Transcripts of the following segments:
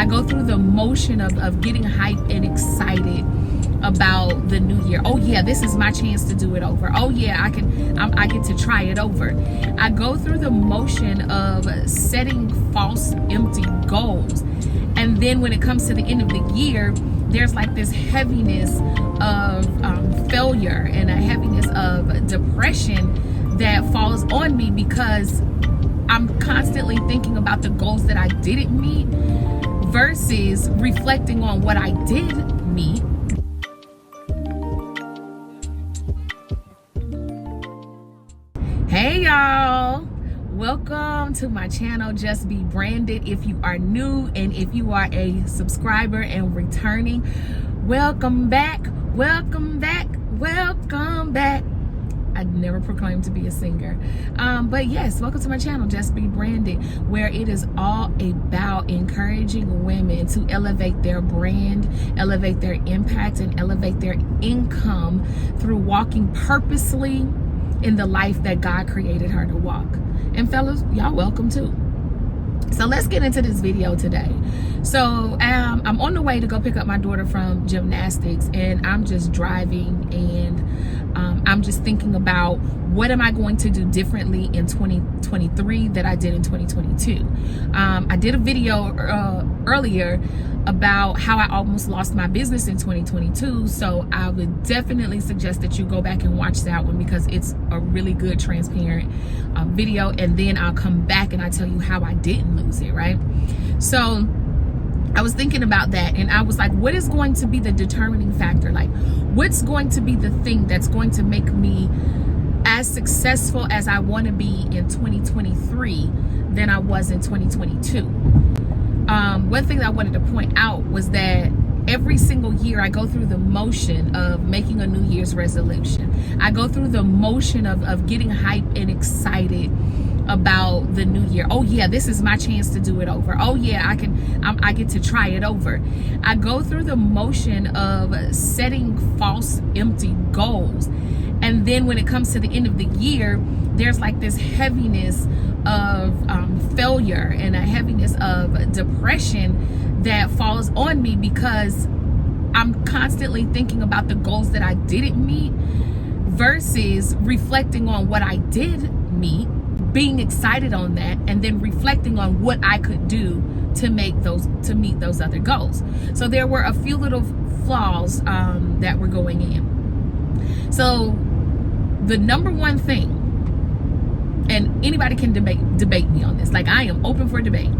go through the motion of getting hyped and excited about the new year. Oh yeah, this is my chance to do it over. Oh yeah, I get to try it over. I go through the motion of setting false empty goals, and then when it comes to the end of the year, there's like this heaviness of failure and a heaviness of depression that falls on me because I'm constantly thinking about the goals that I didn't meet versus reflecting on what I did meet. Hey y'all, welcome to my channel, Just Be Branded. If you are new and if you are a subscriber and returning, welcome back, welcome back, welcome back. I never proclaimed to be a singer, but yes, welcome to my channel, Just Be Branded, where it is all about encouraging women to elevate their brand, elevate their impact, and elevate their income through walking purposely in the life that God created her to walk. And fellas, y'all welcome too. So let's get into this video today. So I'm on the way to go pick up my daughter from gymnastics, and I'm just driving, and I'm just thinking about what am I going to do differently in 2023 that I did in 2022. I did a video earlier about how I almost lost my business in 2022, so I would definitely suggest that you go back and watch that one because it's a really good transparent video, and then I'll come back and I tell you how I didn't lose it, right? So I was thinking about that, and I was like, what is going to be the determining factor? Like, what's going to be the thing that's going to make me as successful as I want to be in 2023 than I was in 2022? One thing that I wanted to point out was that every single year I go through the motion of making a New Year's resolution. I go through the motion of getting hyped and excited about the new year. Oh yeah, this is my chance to do it over. Oh yeah, I get to try it over. I go through the motion of setting false empty goals, and then when it comes to the end of the year, there's like this heaviness of failure and a heaviness of depression that falls on me because I'm constantly thinking about the goals that I didn't meet versus reflecting on what I did meet, being excited on that, and then reflecting on what I could do to meet those other goals. So there were a few little flaws that were going in. So the number one thing, and anybody can debate me on this, like I am open for debate,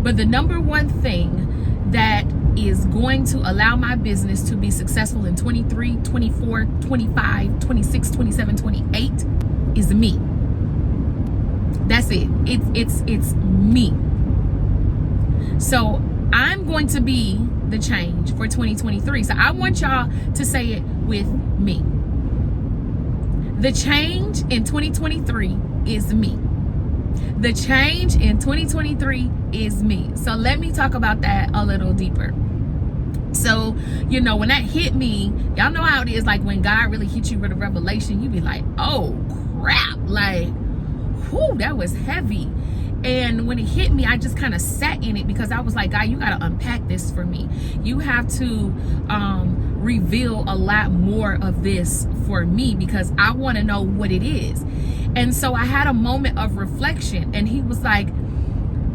but the number one thing that is going to allow my business to be successful in 23, 24, 25, 26, 27, 28 is me. That's it. It's me. So I'm going to be the change for 2023. So I want y'all to say it with me. The change in 2023 is me. The change in 2023 is me. So let me talk about that a little deeper. So, you know, when that hit me, y'all know how it is, like when God really hits you with a revelation, you be like, oh crap, like, whew, that was heavy. And when it hit me, I just kind of sat in it because I was like, God, you got to unpack this for me. You have to reveal a lot more of this for me because I want to know what it is. And so I had a moment of reflection, and he was like,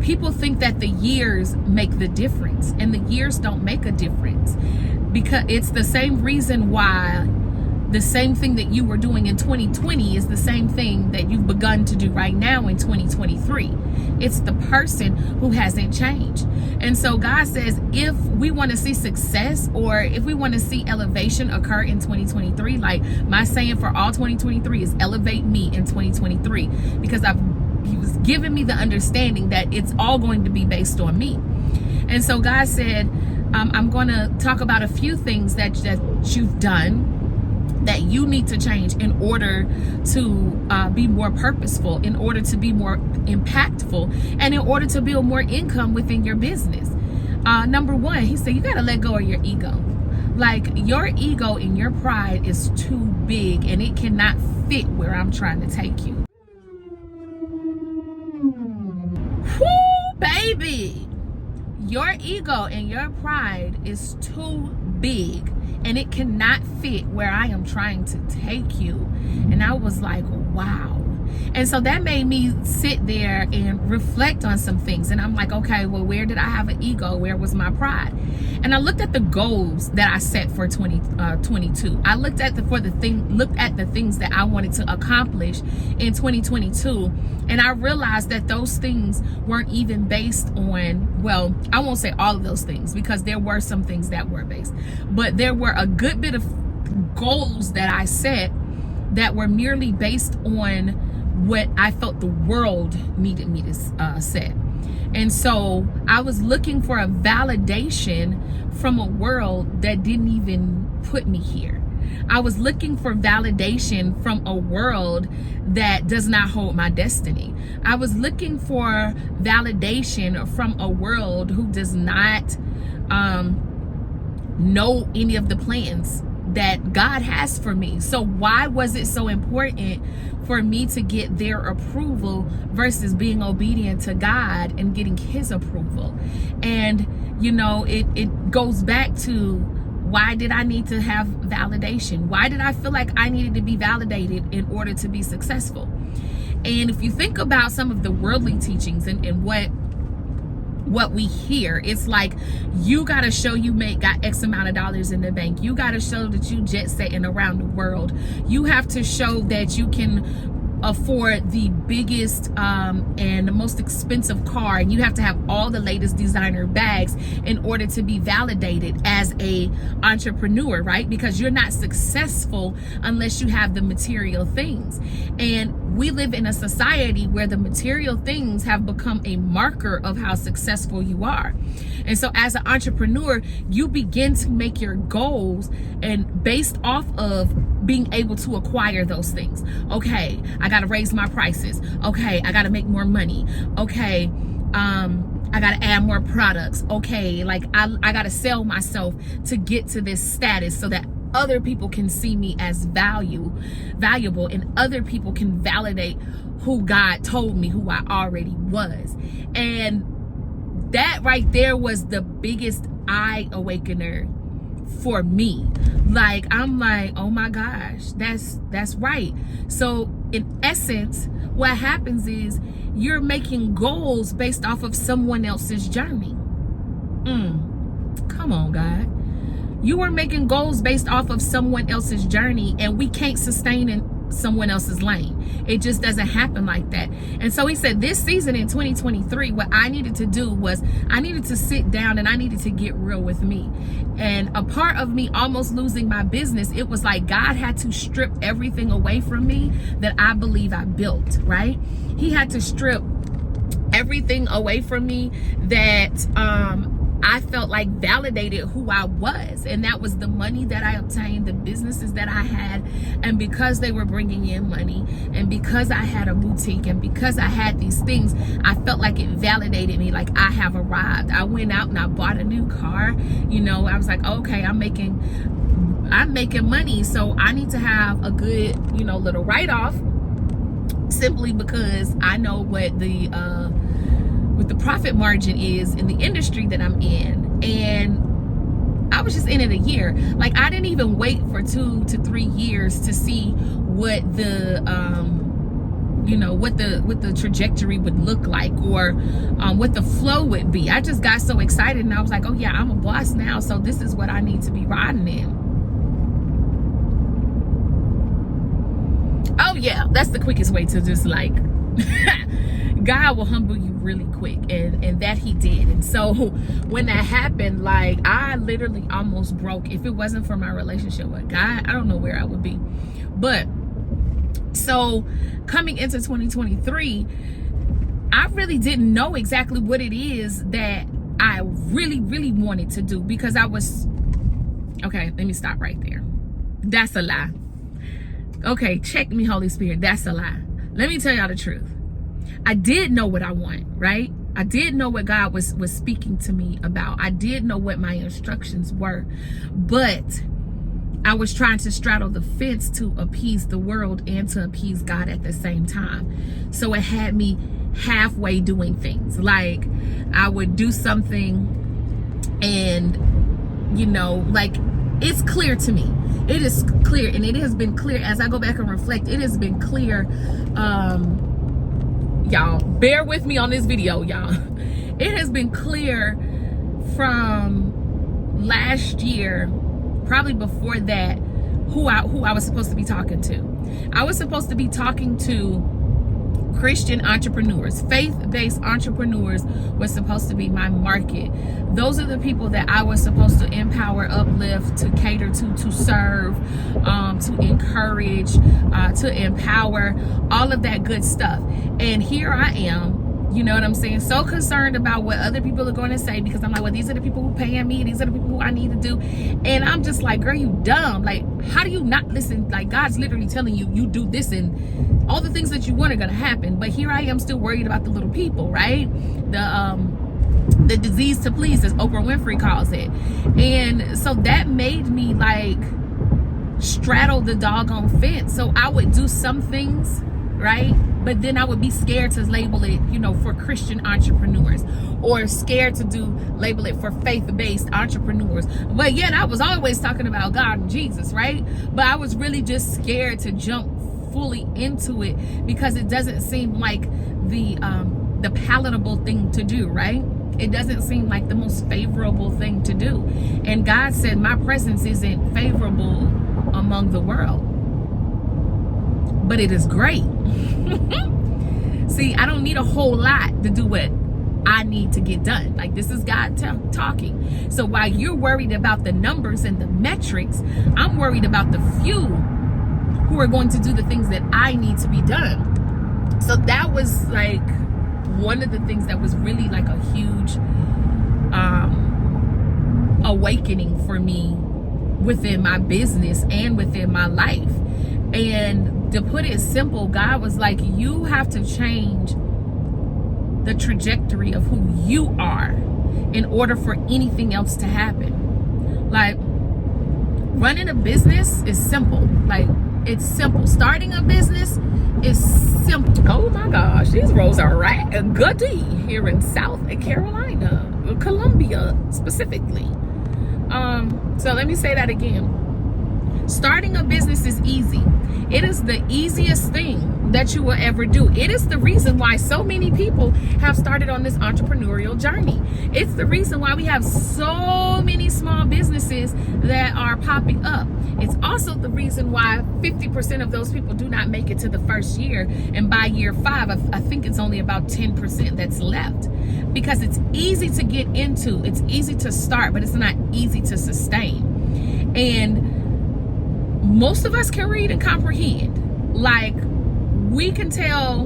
people think that the years make the difference, and the years don't make a difference, because it's the same reason why the same thing that you were doing in 2020 is the same thing that you've begun to do right now in 2023. It's the person who hasn't changed. And so God says, if we want to see success, or if we want to see elevation occur in 2023, like my saying for all 2023 is elevate me in 2023, because he was giving me the understanding that it's all going to be based on me. And so God said, I'm going to talk about a few things that you've done that you need to change in order to be more purposeful, in order to be more impactful, and in order to build more income within your business. Number one, he said, you got to let go of your ego. Like, your ego and your pride is too big, and it cannot fit where I'm trying to take you. Whoo, baby. your ego and your pride is too big and it cannot fit where I am trying to take you. And I was like, wow. And so that made me sit there and reflect on some things. And I'm like, okay, well, where did I have an ego? Where was my pride? And I looked at the goals that I set for 2022. I looked at the things that I wanted to accomplish in 2022. And I realized that those things weren't even based on, well, I won't say all of those things, because there were some things that were based, but there were a good bit of goals that I set that were merely based on what I felt the world needed me to set. And so I was looking for a validation from a world that didn't even put me here. I was looking for validation from a world that does not hold my destiny. I was looking for validation from a world who does not know any of the plans that God has for me. So why was it so important for me to get their approval versus being obedient to God and getting his approval? And you know, it goes back to, why did I need to have validation? Why did I feel like I needed to be validated in order to be successful? And if you think about some of the worldly teachings and what we hear, it's like, you got to show you got X amount of dollars in the bank. You got to show that you jet setting around the world. You have to show that you can afford the biggest and the most expensive car, and you have to have all the latest designer bags in order to be validated as a entrepreneur, right? Because you're not successful unless you have the material things. And we live in a society where the material things have become a marker of how successful you are. And so as an entrepreneur, you begin to make your goals and based off of being able to acquire those things. Okay, I got to raise my prices. Okay, I got to make more money. Okay, I got to add more products. Okay, like I got to sell myself to get to this status so that other people can see me as valuable, and other people can validate who God told me who I already was. And that right there was the biggest eye awakener for me. Like, I'm like, oh my gosh, that's right. So in essence, what happens is you're making goals based off of someone else's journey. Come on, God. You are making goals based off of someone else's journey, and we can't sustain in someone else's lane. It just doesn't happen like that. And so he said this season in 2023, what I needed to do was I needed to sit down and I needed to get real with me. And a part of me almost losing my business, it was like God had to strip everything away from me that I believe I built, right? He had to strip everything away from me that I felt like validated who I was. And that was the money that I obtained, the businesses that I had. And because they were bringing in money, and because I had a boutique, and because I had these things, I felt like it validated me, like I have arrived. I went out and I bought a new car. You know, I was like, okay, I'm making money, so I need to have a good, you know, little write-off, simply because I know what the profit margin is in the industry that I'm in. And I was just in it a year. Like, I didn't even wait for 2 to 3 years to see what the what the trajectory would look like, or what the flow would be. I just got so excited, and I was like, oh yeah, I'm a boss now, so this is what I need to be riding in. Oh yeah, that's the quickest way to just like God will humble you really quick, and that he did. And so when that happened, like, I literally almost broke. If it wasn't for my relationship with God, I don't know where I would be. But so coming into 2023, I really didn't know exactly what it is that I really wanted to do, because I was, okay, let me stop right there. That's a lie. Okay, check me, Holy Spirit. That's a lie. Let me tell y'all the truth. I did know what I want, right? I did know what God was speaking to me about. I did know what my instructions were, but I was trying to straddle the fence to appease the world and to appease God at the same time. So it had me halfway doing things. Like I would do something and, you know, like it's clear to me. It is clear, and it has been clear as I go back and reflect. It has been clear. Y'all, bear with me on this video, y'all. It has been clear from last year, probably before that, who I was supposed to be talking to. I was supposed to be talking to Christian entrepreneurs, faith-based entrepreneurs was supposed to be my market. Those are the people that I was supposed to empower, uplift, to cater to serve, to encourage, to empower, all of that good stuff. And here I am, you know what I'm saying, so concerned about what other people are going to say, because I'm like, well, these are the people who paying me, these are the people who I need to do. And I'm just like, girl, you dumb. Like, how do you not listen? Like, God's literally telling you, you do this, and all the things that you want are going to happen. But here I am still worried about the little people, right? The disease to please, as Oprah Winfrey calls it. And so that made me like straddle the doggone fence. So I would do some things, right? But then I would be scared to label it, you know, for Christian entrepreneurs, or scared to label it for faith-based entrepreneurs. But yet I was always talking about God and Jesus, right? But I was really just scared to jump fully into it, because it doesn't seem like the palatable thing to do, right? It doesn't seem like the most favorable thing to do. And God said, my presence isn't favorable among the world, but it is great. See, I don't need a whole lot to do what I need to get done. Like, this is God talking. So while you're worried about the numbers and the metrics, I'm worried about the few who are going to do the things that I need to be done. So that was like one of the things that was really like a huge awakening for me within my business and within my life. And to put it simple, God was like, you have to change the trajectory of who you are in order for anything else to happen. Like, running a business is simple. Like, it's simple. Starting a business is simple. Oh my gosh, these roads are right goody here in South Carolina, Columbia specifically. So let me say that again. Starting a business is easy. It is the easiest thing that you will ever do. It is the reason why so many people have started on this entrepreneurial journey. It's the reason why we have so many small businesses that are popping up. It's also the reason why 50% of those people do not make it to the first year. And by year 5, I think it's only about 10% that's left. Because it's easy to get into, it's easy to start, but it's not easy to sustain. And most of us can read and comprehend. Like, we can tell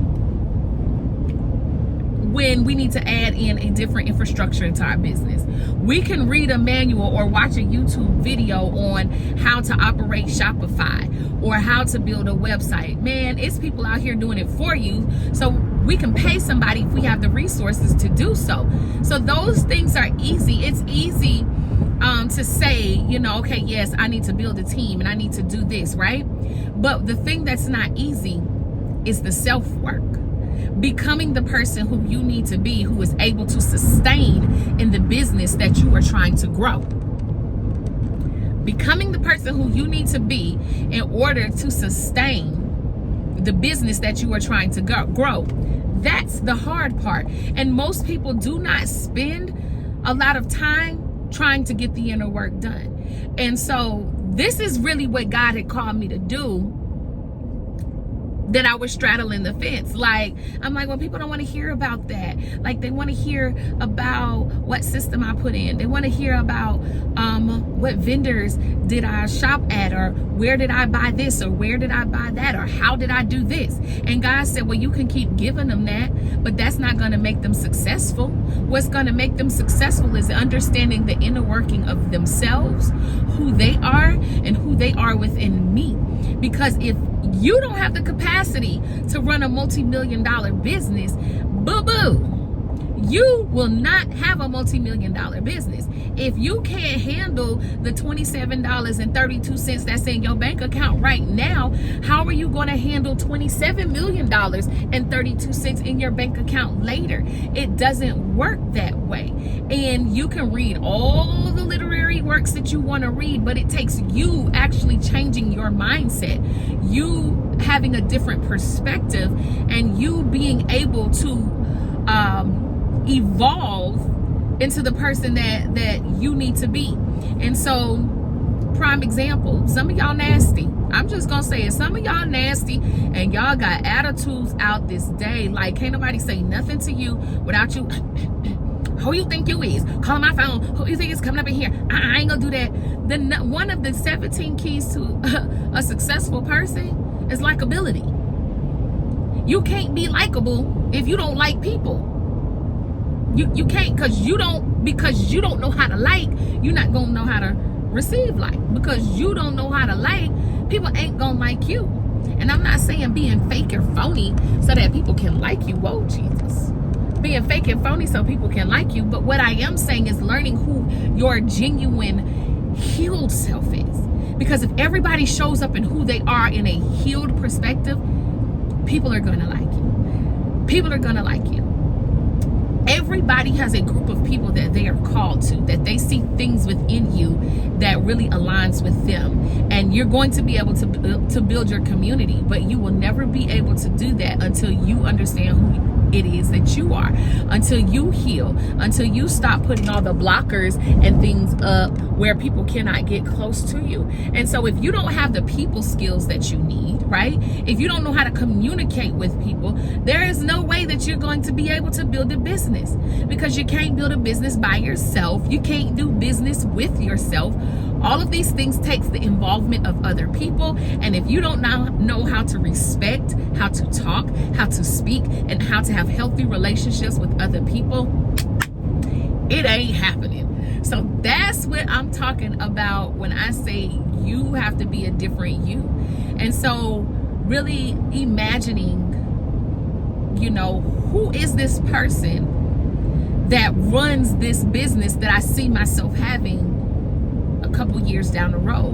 when we need to add in a different infrastructure into our business. We can read a manual or watch a YouTube video on how to operate Shopify or how to build a website. Man, it's people out here doing it for you. So we can pay somebody if we have the resources to do so. So those things are easy. It's easy to say, you know, okay, yes, I need to build a team and I need to do this, right? But the thing that's not easy is the self-work. Becoming the person who you need to be, who is able to sustain in the business that you are trying to grow. Becoming the person who you need to be in order to sustain the business that you are trying to grow. That's the hard part. And most people do not spend a lot of time trying to get the inner work done. And so this is really what God had called me to do, that I was straddling the fence. Like, I'm like, well, people don't want to hear about that. Like, they want to hear about what system I put in. They want to hear about what vendors did I shop at, or where did I buy this, or where did I buy that, or how did I do this? And God said, well, you can keep giving them that, but that's not going to make them successful. What's going to make them successful is understanding the inner working of themselves, who they are, and who they are within me. Because if you don't have the capacity to run a multi-million-dollar business, boo-boo. you will not have a multi-million-dollar business. If you can't handle the $27.32 that's in your bank account right now, how are you going to handle $27 million and 32 cents in your bank account later? It doesn't work that way. And you can read all the literary works that you want to read, but it takes you actually changing your mindset, you having a different perspective, and you being able to evolve into the person that you need to be. And so, prime example, some of y'all nasty. I'm just gonna say it. Some of y'all nasty, and y'all got attitudes out this day. Like, can't nobody say nothing to you without you. Who you think you is? Calling my phone. Who you think is coming up in here? I ain't gonna do that. One of the 17 keys to a successful person is likability. You can't be likable if you don't like people. You can't, because you don't know how to like, you're not gonna know how to receive like. Because you don't know how to like, people ain't gonna like you. And I'm not saying being fake and phony so that people can like you. Whoa, Jesus. Being fake and phony so people can like you. But what I am saying is learning who your genuine healed self is. Because if everybody shows up in who they are in a healed perspective, people are gonna like you. People are gonna like you. Everybody has a group of people that they are called to, that they see things within you that really aligns with them. And you're going to be able to build your community, but you will never be able to do that until you understand who it is that you are, until you heal, until you stop putting all the blockers and things up where people cannot get close to you. And so if you don't have the people skills that you need, right? If you don't know how to communicate with people, there is no way that you're going to be able to build a business, because you can't build a business by yourself. You can't do business with yourself. All of these things takes the involvement of other people. And if you don't know how to respect, how to talk, how to speak, and how to have healthy relationships with other people, it ain't happening. So that's what I'm talking about when I say you have to be a different you. And so really imagining, who is this person that runs this business that I see myself having a couple years down the road?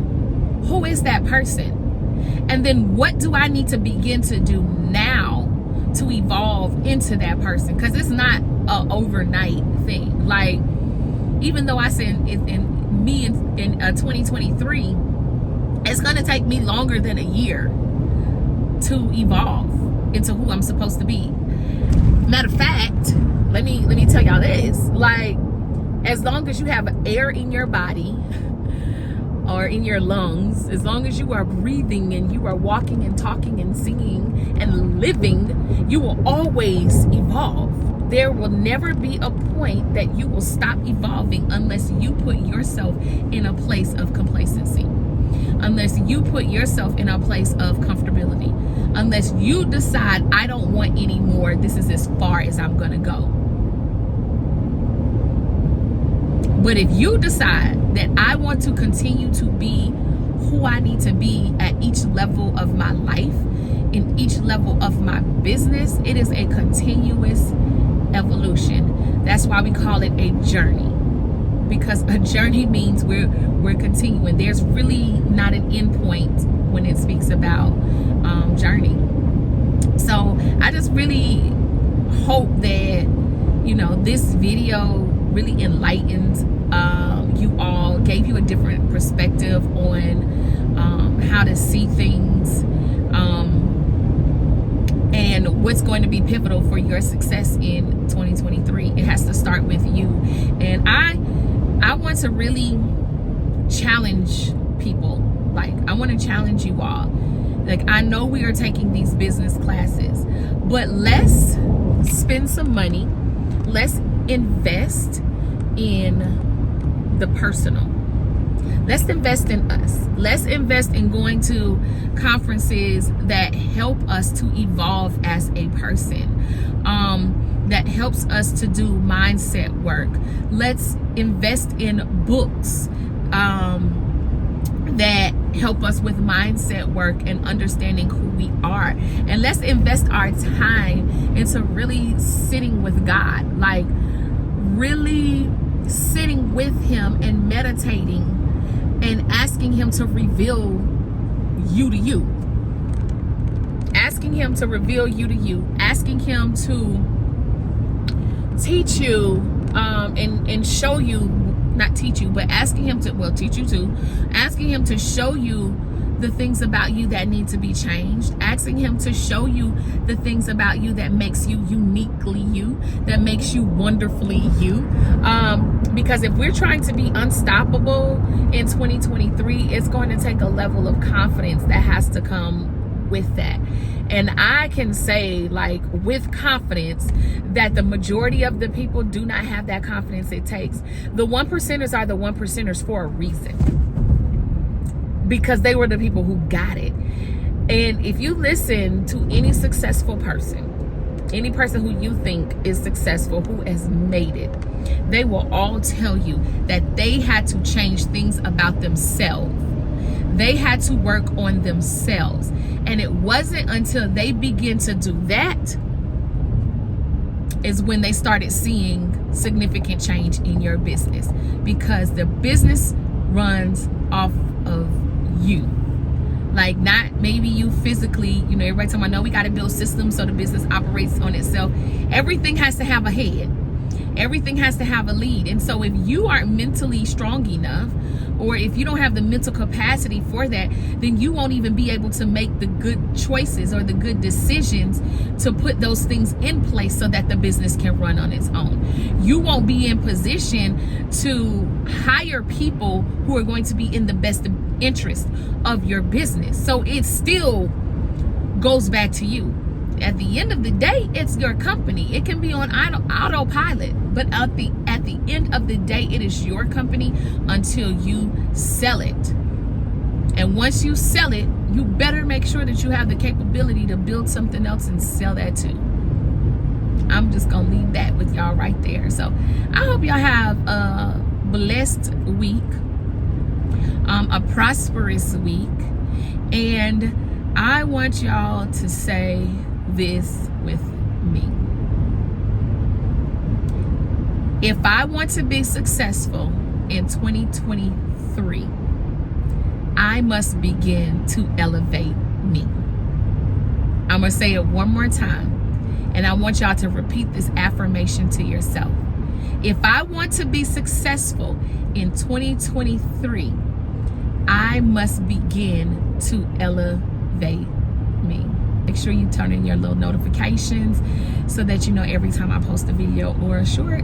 Who is that person? And then what do I need to begin to do now to evolve into that person? Because it's not an overnight thing. Like, even though I said in 2023, it's going to take me longer than a year to evolve into who I'm supposed to be. Matter of fact, let me tell y'all this. Like, as long as you have air in your body or in your lungs, as long as you are breathing and you are walking and talking and singing and living, you will always evolve. There will never be a point that you will stop evolving unless you put yourself in a place of complacency, unless you put yourself in a place of comfortability, unless you decide, I don't want any more, this is as far as I'm gonna go. But if you decide that I want to continue to be who I need to be at each level of my life, in each level of my business, it is a continuous evolution. That's why we call it a journey, because a journey means we're continuing. There's really not an end point when it speaks about journey. So I just really hope that this video really enlightened you all, gave you a different perspective on how to see things, and what's going to be pivotal for your success in 2023. It has to start with you. And I want to really challenge people. Like, I want to challenge you all. Like, I know we are taking these business classes, but let's spend some money. Let's invest in the personal. Let's invest in us. Let's invest in going to conferences that help us to evolve as a person, that helps us to do mindset work. Let's invest in books that help us with mindset work and understanding who we are. And let's invest our time into really sitting with God. Like, really sitting with him and meditating and asking him to reveal you to you. Asking him to reveal you to you. Asking him to teach you and show you, not teach you, but asking him to, well, teach you too. Asking him to show you the things about you that need to be changed. Asking him to show you the things about you that makes you uniquely you, that makes you wonderfully you. Because if we're trying to be unstoppable in 2023, it's going to take a level of confidence that has to come with that. And I can say, like, with confidence, that the majority of the people do not have that confidence it takes. The 1%ers are the 1%ers for a reason, because they were the people who got it. And if you listen to any successful person, any person who you think is successful, who has made it, they will all tell you that they had to change things about themselves. They had to work on themselves. And it wasn't until they began to do that is when they started seeing significant change in your business, because the business runs off of you. Like, not maybe you physically, you know, everybody talking about, no, we got to build systems so the business operates on itself. Everything has to have a head. Everything has to have a lead. And so if you aren't mentally strong enough, or if you don't have the mental capacity for that, then you won't even be able to make the good choices or the good decisions to put those things in place so that the business can run on its own. You won't be in position to hire people who are going to be in the best interest of your business. So it still goes back to you. At the end of the day, it's your company. It can be on autopilot, but at the end of the day, it is your company until you sell it. And once you sell it, you better make sure that you have the capability to build something else and sell that too. I'm just gonna leave that with y'all right there. So I hope y'all have a blessed week, a prosperous week, and I want y'all to say this with me. If I want to be successful in 2023, I must begin to elevate me. I'm gonna say it one more time, and I want y'all to repeat this affirmation to yourself. If I want to be successful in 2023, I must begin to elevate me. Make sure you turn in your little notifications so that you know every time I post a video or a short.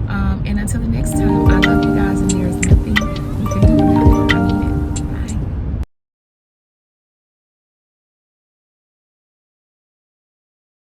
And until the next time, I love you guys, and there is nothing